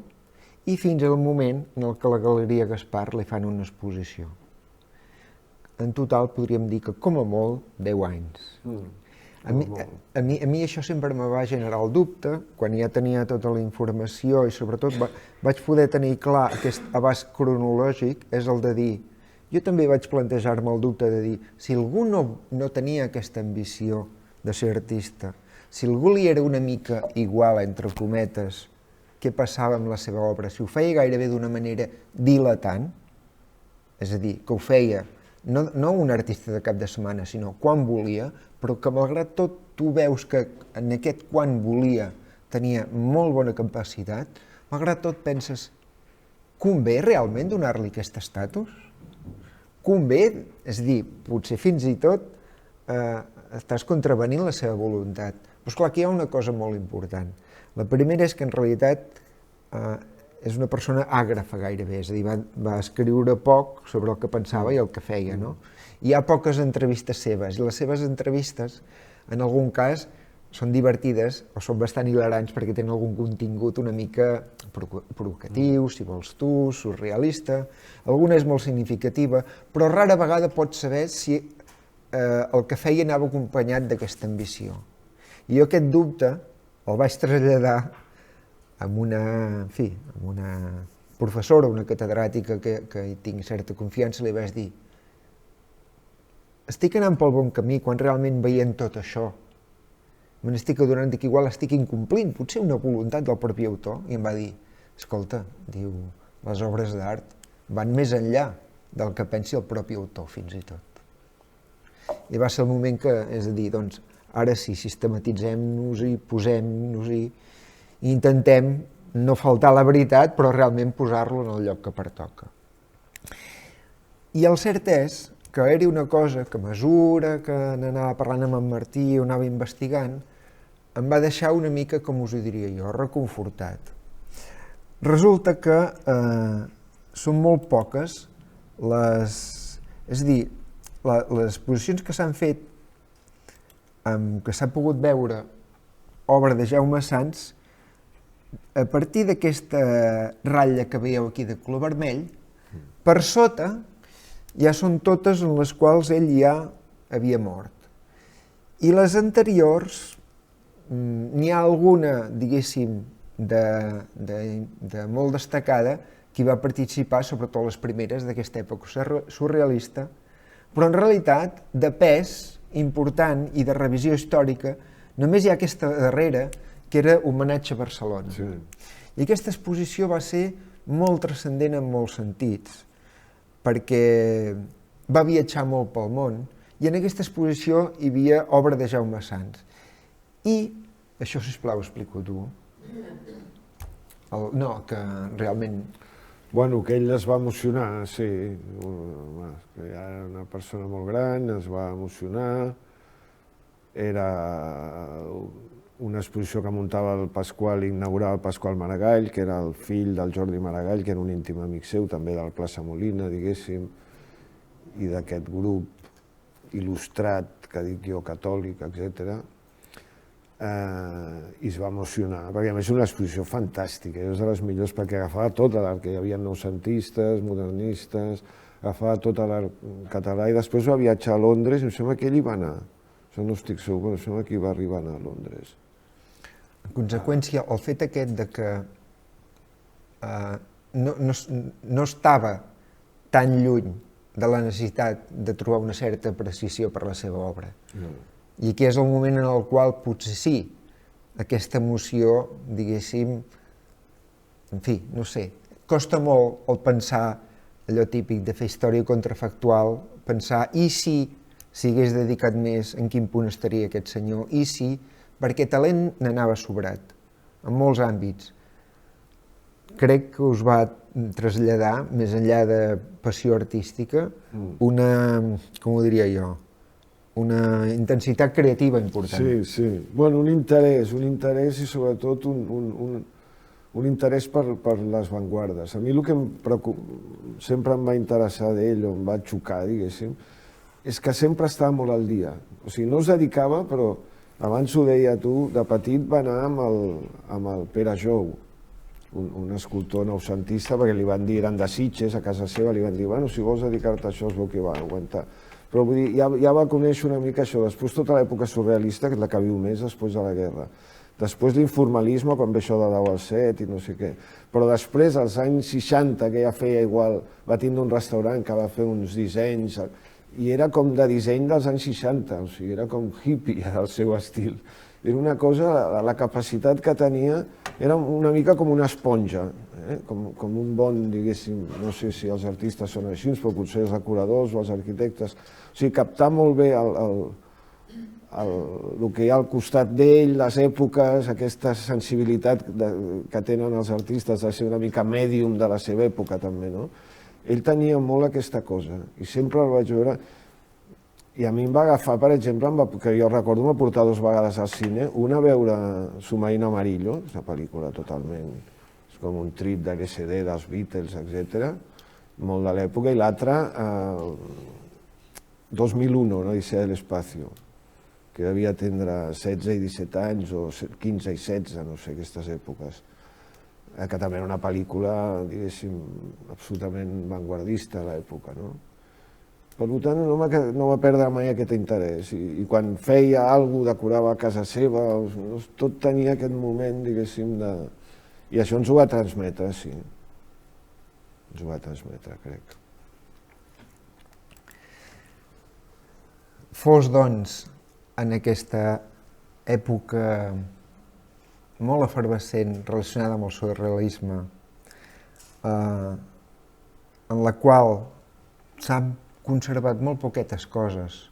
i fins al moment en què la Galeria Gaspar li fan una exposició. En total podríem dir que com a molt 10 anys. A mi això sempre me va generar el dubte, quan ja tenia tota la informació i sobretot vaig poder tenir clar aquest abast cronològic, és el de dir, jo també vaig plantejar-me el dubte de dir, si algú no tenia aquesta ambició de ser artista, si algú li era una mica igual, entre cometes, què passava amb la seva obra, si ho feia gairebé d'una manera dilatant, és a dir, que ho feia no un artista de cap de setmana, sinó quan volia, però que malgrat tot tu veus que en aquest quan volia tenia molt bona capacitat, malgrat tot penses, convé realment donar-li aquest estatus? Convé? És a dir, potser fins i tot estàs contravenint la seva voluntat. Però esclar, aquí hi ha una cosa molt important. La primera és que en realitat és una persona àgrafa gairebé, és a dir, va escriure poc sobre el que pensava i el que feia, no? Hi ha poques entrevistes seves, i les seves entrevistes, en algun cas, són divertides o són bastant hilarants perquè tenen algun contingut una mica provocatiu, si vols tu, surrealista, alguna és molt significativa, però rara vegada pots saber si el que feia anava acompanyat d'aquesta ambició. I jo aquest dubte el vaig traslladar amb una professora, una catedràtica que hi tinc certa confiança, li vaig dir estic anant pel bon camí quan realment veient tot això me n'estic adonant que igual estic incomplint, potser una voluntat del propi autor, i em va dir, escolta, diu, les obres d'art van més enllà del que pensi el propi autor, fins i tot. I va ser el moment que, és a dir, doncs, ara sí, sistematitzem-nos-hi, posem-nos-hi i intentem no faltar a la veritat, però realment posar-lo en el lloc que pertoca. I el cert és que era una cosa que a mesura que n'anava parlant amb en Martí o anava investigant, em va deixar una mica, com us ho diria jo, reconfortat. Resulta que són molt poques les exposicions que s'han fet, que s'ha pogut veure obra de Jaume Sans, a partir d'aquesta ratlla que veieu aquí de color vermell, per sota ja són totes en les quals ell ja havia mort. I les anteriors, n'hi ha alguna, diguéssim, de molt destacada, que va participar, sobretot les primeres d'aquesta època surrealista, però en realitat, de pes important i de revisió històrica, només hi ha aquesta darrera, que era Homenatge a Barcelona. Sí. I aquesta exposició va ser molt transcendent en molts sentits, perquè va viatjar molt pel món, i en aquesta exposició hi havia obra de Jaume Sans. I, això sisplau, explico tu. No, que realment... Bueno, que ell es va emocionar, sí. Que ja era una persona molt gran, es va emocionar. Era una exposició que muntava el Pasqual, inaugurava el Pasqual Maragall, que era el fill del Jordi Maragall, que era un íntim amic seu, també del Plaça Molina, diguéssim, i d'aquest grup il·lustrat, que dic jo, catòlic, etc. I es va emocionar, perquè a més és una exposició fantàstica, és de les millors, perquè agafava tot l'art, que hi havia noucentistes, modernistes, agafava tot l'art català, i després va viatjar a Londres, i em sembla que ell hi va anar. Això no estic segur, però em sembla que hi va arribar a anar a Londres. En conseqüència, el fet aquest de que no estava tan lluny de la necessitat de trobar una certa precisió per la seva obra. I aquí és el moment en el qual potser sí, aquesta emoció, diguéssim, en fi, no sé, costa molt el pensar allò típic de fer història contrafactual, pensar i si hagués dedicat més, en quin punt estaria aquest senyor, i si, perquè talent n'anava sobrat, en molts àmbits. Crec que us va traslladar, més enllà de passió artística, una, com ho diria jo, una intensitat creativa important. Sí, sí. Bueno, un interès i sobretot un interès per les avantguardes. A mi el que sempre em va interessar d'ell, o em va xocar, diguéssim, és que sempre estava molt al dia. O sigui, no es dedicava, però abans ho deia tu, de petit va anar amb el Pere Jou, un escultor noucentista, perquè li van dir, eren de Sitges, a casa seva, li van dir, bueno, si vols dedicar-te a això és el que va aguantar. Però vull dir, ja va conèixer una mica això, després tota l'època surrealista, que és la que viu més després de la guerra. Després l'informalisme, quan ve això de 10 al 7 i no sé què. Però després, als anys 60, que ja feia igual, va tindre un restaurant que va fer uns dissenys, i era com de disseny dels anys 60, o sigui, era com hippie el seu estil. Era una cosa, la capacitat que tenia era una mica com una esponja, com un bon, diguéssim, no sé si els artistes són així, però potser els decoradors o els arquitectes. O sigui, captar molt bé el que hi ha al costat d'ell, les èpoques, aquesta sensibilitat que tenen els artistes de ser una mica mèdium de la seva època també, no? Ell tenia molt aquesta cosa i sempre el vaig veure. I a mi em va agafar, per exemple, que jo recordo, em va portar 2 vegades al cine, una a veure Submarino Amarillo, és una pel·lícula totalment, és com un trip de LSD dels Beatles, etc., molt de l'època, i l'altra, 2001, l'Odissea de l'Espacio, que devia tindre 16 i 17 anys, o 15 i 16, no sé, aquestes èpoques, que també era una pel·lícula, diguéssim, absolutament vanguardista a l'època, no? Per tant, no va perdre mai aquest interès. I quan feia alguna cosa, decorava a casa seva, tot tenia aquest moment, diguéssim, de... I això ens ho va transmetre, sí. Ens ho va transmetre, crec. Fos, doncs, en aquesta època molt efervescent relacionada amb el surrealisme, en la qual s'han conservat molt poquetes coses,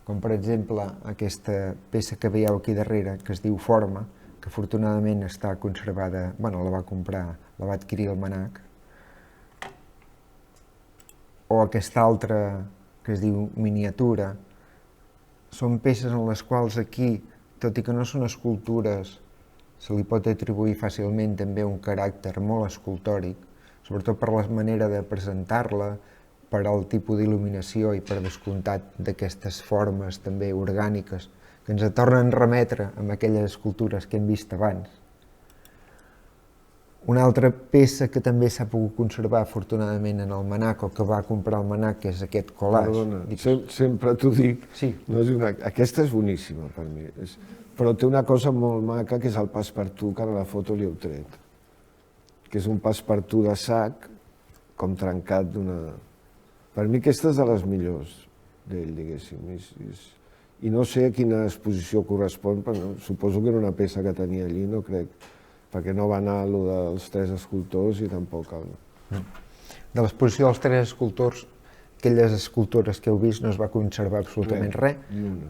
com per exemple aquesta peça que veieu aquí darrere, que es diu Forma, que afortunadament està conservada, bueno, la va comprar, la va adquirir el MNAC, o aquesta altra que es diu miniatura, són peces en les quals aquí, tot i que no són escultures, se li pot atribuir fàcilment també un caràcter molt escultòric, sobretot per la manera de presentar-la, per al tipus d'il·luminació i per descomptat d'aquestes formes també orgàniques que ens tornen a remetre amb aquelles escultures que hem vist abans. Una altra peça que també s'ha pogut conservar afortunadament en el MNAC, o que va comprar el MNAC, que és aquest collage. Perdona, sempre t'ho dic, sí. No és aquesta és boníssima per mi, però té una cosa molt maca que és el passepartout, que ara la foto li heu tret, que és un passepartout de sac, com trencat d'una... Per mi aquesta és de les millors d'ell, diguéssim, i no sé a quina exposició correspon, però suposo que era una peça que tenia allí, no crec, perquè no va anar a lo dels 3 escultors i tampoc... De l'exposició dels 3 escultors, aquelles escultures que heu vist no es va conservar absolutament res,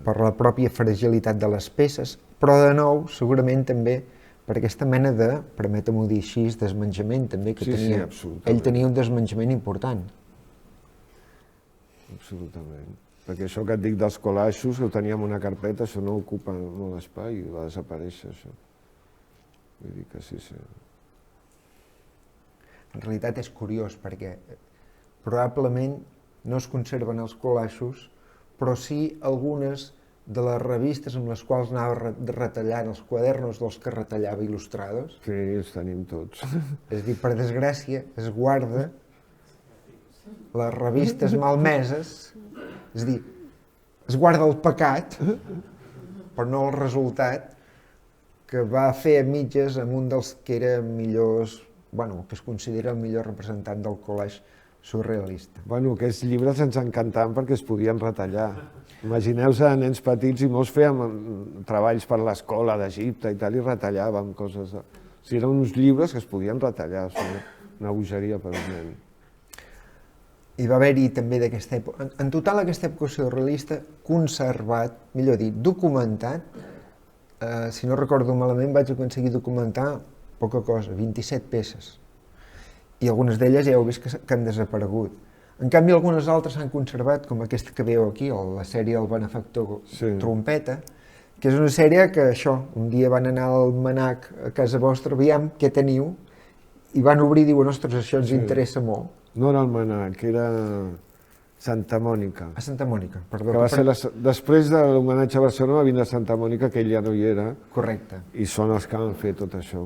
per la pròpia fragilitat de les peces, però de nou, segurament també per aquesta mena de, permetem-ho dir així, desmenjament també que tenia. Ell tenia un desmenjament important. Absolutament. Perquè això que et dic dels collages, que ho teníem en una carpeta, això no ocupa molt espai i va desaparèixer, això. Vull dir que sí. En realitat és curiós, perquè probablement no es conserven els collages, però sí algunes de les revistes amb les quals anava retallant, els quadernos dels que retallava il·lustrados. Sí, els tenim tots. És a dir, per desgràcia, es guarda les revistes malmeses, és a dir, es guarda el pecat, però no el resultat que va fer a mitges amb un dels que era millors, bueno, que es considera el millor representant del collage surrealista. Bueno, aquests llibres ens encantaven perquè es podien retallar. Imagineu-se a nens petits i molts fèiem treballs per l'escola d'Egipte i tal, i retallàvem coses. O sigui, eren uns llibres que es podien retallar, una bogeria per un nen. Hi va haver-hi també d'aquesta època, en total aquesta època surrealista, conservat, millor dit, documentat, si no recordo malament vaig aconseguir documentar poca cosa, 27 peces. I algunes d'elles ja heu vist que han desaparegut. En canvi, algunes altres s'han conservat, com aquesta que veieu aquí, la sèrie El benefactor Trompeta, que és una sèrie que això, un dia van anar al MNAC a casa vostra, aviam què teniu, i van obrir i diuen, ostres, això ens interessa molt. No era el MNAC, era Santa Mònica. A Santa Mònica, perdó. Que va ser després de l'homenatge a Barcelona va vindre a Santa Mònica, que ell ja no hi era. Correcte. I són els que van fer tot això.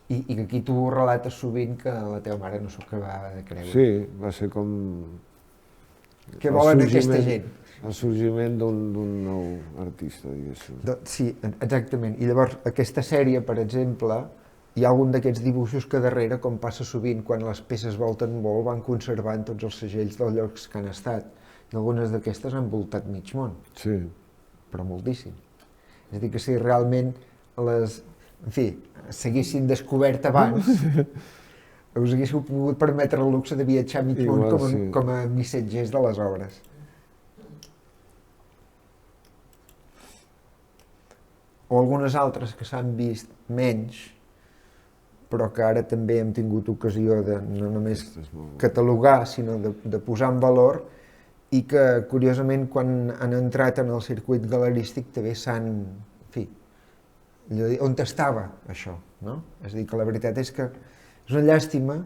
I que aquí tu relates sovint que la teva mare no s'ho acabava de creure. Sí, va ser com... Què volen aquesta gent? El sorgiment d'un nou artista, diguéssim. Sí, exactament. I llavors aquesta sèrie, per exemple, hi ha algun d'aquests dibuixos que darrere, com passa sovint, quan les peces volten molt, van conservant tots els segells dels llocs que han estat. I algunes d'aquestes han voltat mig món. Sí. Però moltíssim. És a dir, que si realment les... En fi, s'haguessin descobert abans, us haguéssiu pogut permetre el luxe de viatjar mig món com a missatgers de les obres. O algunes altres que s'han vist menys, però que ara també hem tingut ocasió de no només catalogar, sinó de posar en valor, i que, curiosament, quan han entrat en el circuit galerístic també s'han... En fi, on estava això, no? És a dir, que la veritat és que és una llàstima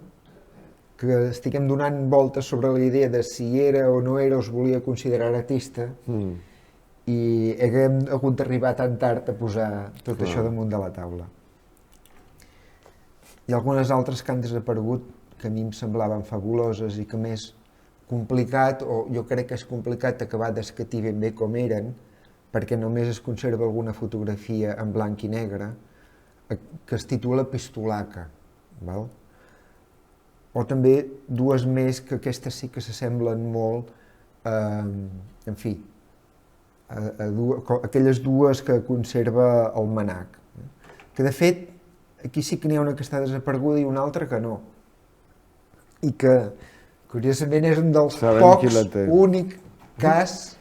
que estiguem donant voltes sobre la idea de si era o no era o es volia considerar artista i haguem hagut d'arribar tan tard a posar tot això damunt de la taula. Hi ha algunes altres que han desaparegut que a mi em semblaven fabuloses i que més complicat, o jo crec que és complicat acabar d'escatir ben bé com eren, perquè només es conserva alguna fotografia en blanc i negre, que es titula Pistolaca. Val? O també dues més, que aquestes sí que s'assemblen molt, en fi, aquelles dues que conserva el MNAC. Que de fet, aquí sí que n'hi ha una que està desapareguda i una altra que no. I que, curiosament, és un dels pocs, únic cas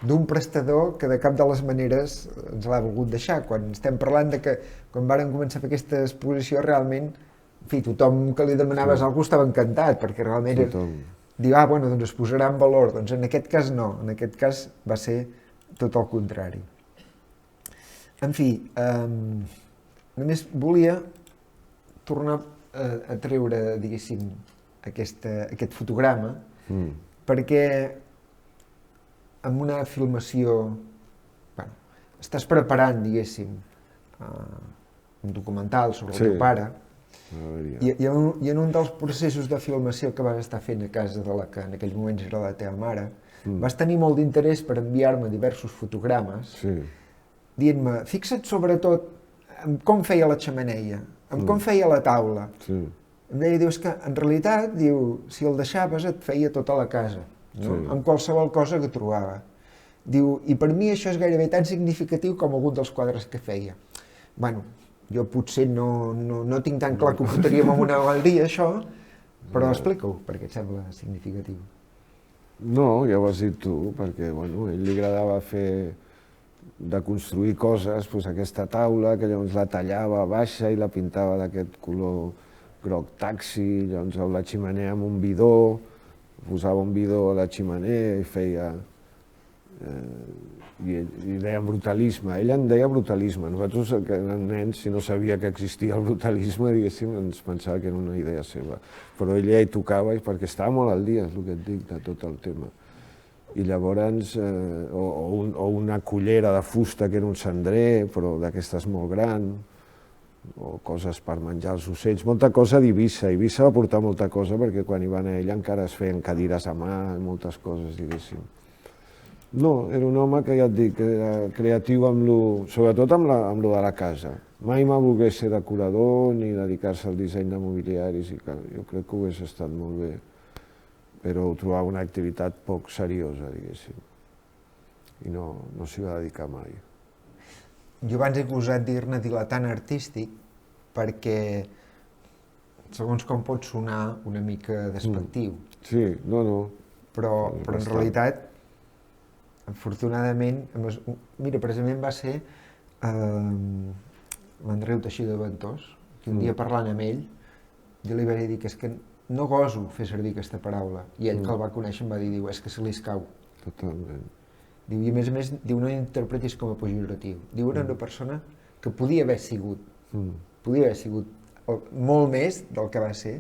d'un prestador que de cap de les maneres ens l'ha volgut deixar. Quan estem parlant de que quan varen començar a fer aquesta exposició realment, en fi, tothom que li demanaves alguna cosa estava encantat, perquè realment diu, bueno, doncs es posarà en valor. Doncs en aquest cas no, en aquest cas va ser tot el contrari. En fi, només volia tornar a treure, diguéssim, aquest fotograma, perquè amb una filmació, bueno, estàs preparant, diguéssim, un documental sobre el teu pare, i en un dels processos de filmació que vas estar fent a casa de la que en aquells moments era la teva mare, vas tenir molt d'interès per enviar-me diversos fotogrames, dient-me, fixa't sobretot en com feia la xemeneia, en com feia la taula. Em deia, diu, és que en realitat, diu, si el deixaves et feia tota la casa, amb qualsevol cosa que trobava. Diu, i per mi això és gairebé tan significatiu com algun dels quadres que feia. Bueno, jo potser no tinc tan clar que ho portaríem en una galeria, això, però explica-ho, perquè et sembla significatiu. No, ja ho has dit tu, perquè a ell li agradava de construir coses, aquesta taula, que llavors la tallava baixa i la pintava d'aquest color groc taxi, llavors a la xemeneia amb un bidó, posava un bidó a la xemeneia i feia... i deia brutalisme, ella en deia brutalisme. Nosaltres, que eren nens, si no sabia que existia el brutalisme, diguéssim, ens pensava que era una idea seva. Però ella hi tocava perquè estava molt al dia, és el que et dic, de tot el tema. I llavors, o una cullera de fusta que era un cendrer, però d'aquestes molt gran, o coses per menjar els ocells, molta cosa d'Eivissa. Eivissa va portar molta cosa perquè quan hi va anar ella encara es feien cadires a mà, moltes coses, diguéssim. No, era un home que ja et dic, era creatiu sobretot amb lo de la casa. Mai m'ha volgut ser decorador ni dedicar-se al disseny de mobiliaris, jo crec que ho hagués estat molt bé, però ho trobava una activitat poc seriosa, diguéssim, i no s'hi va dedicar mai. Jo abans he gosat dir-ne diletant artístic perquè, segons com pot sonar, una mica despectiu. Sí, no. Però en realitat, afortunadament, mira, precisament va ser l'Andreu Teixidor Ventós, que un dia parlant amb ell, jo li vaig dir que és que no goso fer servir aquesta paraula, i ell que el va conèixer em va dir, és que se li escau. Totalment. Diu, i a més, no interpretis com a pejoratiu. Diu, era una persona que podia haver sigut molt més del que va ser,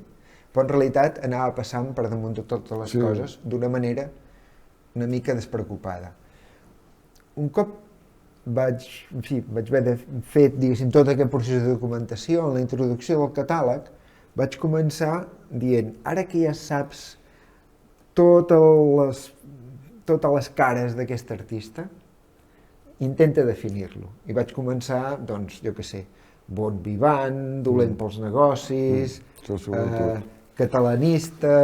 però en realitat anava passant per damunt de totes les coses d'una manera una mica despreocupada. Un cop vaig haver fet, diguéssim, tot aquest procés de documentació, en la introducció del catàleg, vaig començar dient, ara que ja saps totes les cares d'aquest artista, intenta definir-lo. I vaig començar, doncs, jo què sé, bon vivant, dolent pels negocis, catalanista,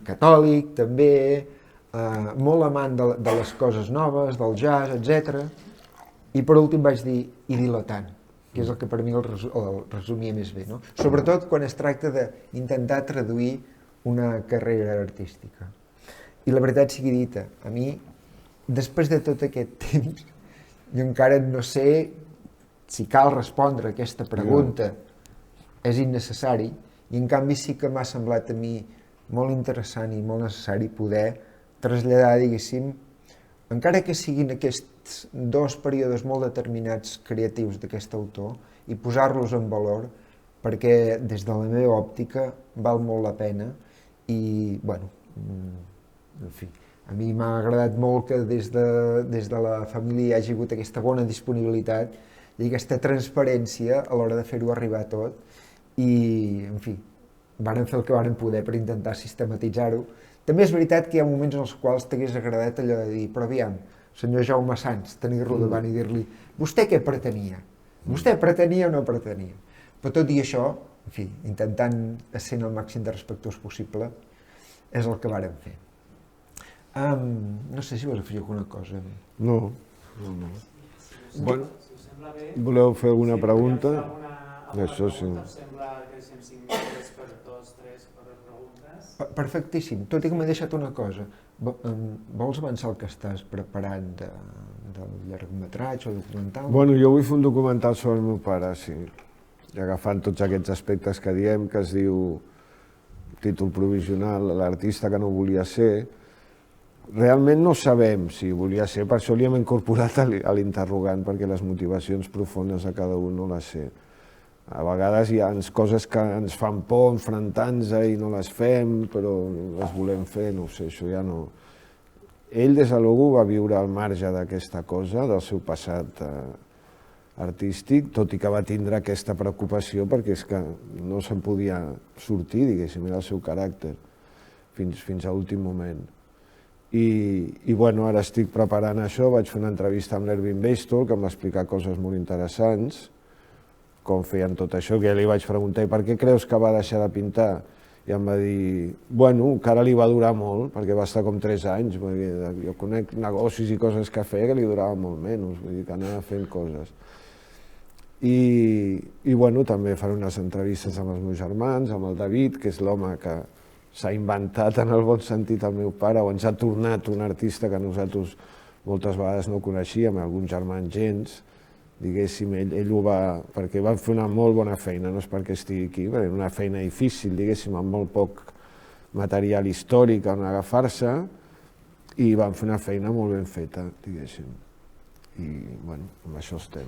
catòlic també, molt amant de les coses noves, del jazz, etc. I per últim vaig dir, i diletant, que és el que per mi el resumia més bé, no? Sobretot quan es tracta d'intentar traduir una carrera artística. I la veritat sigui dita, a mi, després de tot aquest temps, jo encara no sé si cal respondre a aquesta pregunta, és innecessari, i en canvi sí que m'ha semblat a mi molt interessant i molt necessari poder traslladar, diguéssim, encara que siguin aquests dos períodes molt determinats creatius d'aquest autor, i posar-los en valor, perquè des de la meva òptica val molt la pena i, bueno, en fi, a mi m'ha agradat molt que des de la família hi hagi hagut aquesta bona disponibilitat i aquesta transparència a l'hora de fer-ho arribar tot i, en fi, varen fer el que varen poder per intentar sistematitzar-ho. També és veritat que hi ha moments en els quals t'hagués agradat allò de dir, però aviam, senyor Jaume Sans, tenir-lo davant i dir-li, vostè què pretenia? Vostè pretenia o no pretenia? Però tot i això, en fi, intentant ser el màxim de respectuós possible, és el que vàrem fer. No sé si vols afegir alguna cosa. No. Bueno, voleu fer alguna pregunta? Això sí. Em sembla que deixem 5 minuts per 2, 3 preguntes. Perfectíssim, tot i que m'he deixat una cosa. Vols avançar el que estàs preparant del llargmetratge o documental? Bueno, jo vull fer un documental sobre el meu pare, sí. I agafant tots aquests aspectes que diem, que es diu títol provisional, l'artista que no volia ser, realment no sabem si volia ser, per això li hem incorporat a l'interrogant, perquè les motivacions profundes de cada un no les sé. A vegades hi ha coses que ens fan por enfrontar-nos i no les fem, però les volem fer, no ho sé, això ja no... Ell, des de luego, va viure al marge d'aquesta cosa, del seu passat artístic, tot i que va tindre aquesta preocupació perquè és que no se'n podia sortir, diguéssim, era el seu caràcter, fins a l'últim moment. I bueno, ara estic preparant això, vaig fer una entrevista amb l'Erwin Beistor, que em va explicar coses molt interessants, com feien tot això, que ja li vaig preguntar, per què creus que va deixar de pintar? I em va dir, bueno, que ara li va durar molt, perquè va estar com 3 anys, jo conec negocis i coses que feia que li duraven molt menys, vull dir que anava fent coses. I bueno, també faré unes entrevistes amb els meus germans, amb el David, que és l'home que s'ha inventat en el bon sentit el meu pare, o ens ha tornat un artista que nosaltres moltes vegades no coneixíem, alguns germans gens, diguéssim, ell ho va... perquè van fer una molt bona feina, no és perquè estigui aquí, però era una feina difícil, diguéssim, amb molt poc material històric on agafar-se, i van fer una feina molt ben feta, diguéssim. I, bueno, amb això estem.